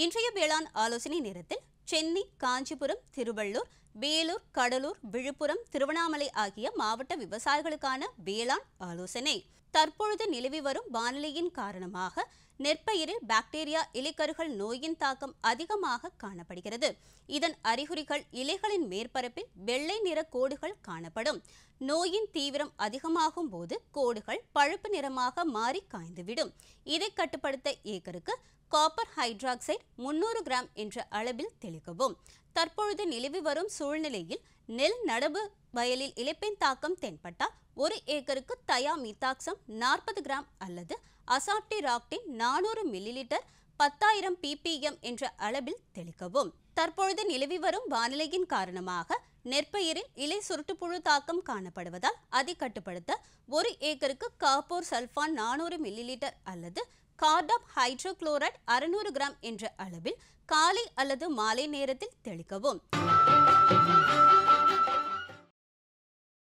இன்றைய வேளாண் ஆலோசனை நேரத்தில் சென்னை, காஞ்சிபுரம், திருவள்ளூர், வேலூர், கடலூர், விழுப்புரம், திருவண்ணாமலை ஆகிய மாவட்ட விவசாயிகளுக்கான வேளாண் ஆலோசனை. தற்பொழுது நிலவி வரும் வானிலையின் காரணமாக நெற்பயிரில் பாக்டீரியா இலைக்கருகள் நோயின் தாக்கம் அதிகமாக காணப்படுகிறது. இதன் அறிகுறிகள் இலைகளின் மேற்பரப்பில் வெள்ளை நிற கோடுகள் காணப்படும். நோயின் தீவிரம் அதிகமாகும் போது கோடுகள் பழுப்பு நிறமாக மாறி காய்ந்துவிடும். இதை கட்டுப்படுத்த ஏக்கருக்கு காப்பர் ஹைட்ராக்சைடு 300 கிராம் என்ற அளவில் தெளிக்கவும். தற்பொழுது நிலவி வரும் சூழ்நிலையில் நெல் நடவு வயலில் இலைப்பின் தாக்கம் தென்பட்டால் 1 ஏக்கருக்கு தயாமித்தாக்சம் 40 கிராம் அல்லது அசாப்டிராக்டின் 400 மில்லிலிட்டர் 10,000 ppm என்ற அளவில் தெளிக்கவும். தற்பொழுது நிலவி வரும் வானிலையின் காரணமாக நெற்பயிரில் இலை சுருட்டுப்புழு தாக்கம் காணப்படுவதால் அதை கட்டுப்படுத்த 1 ஏக்கருக்கு காப்பர் சல்ஃபான் 400 மில்லிலிட்டர் அல்லது கார்டாப் ஹைட்ரோகுளோரைடு 600 கிராம் என்ற அளவில் காலை அல்லது மாலை நேரத்தில் தெளிக்கவும்.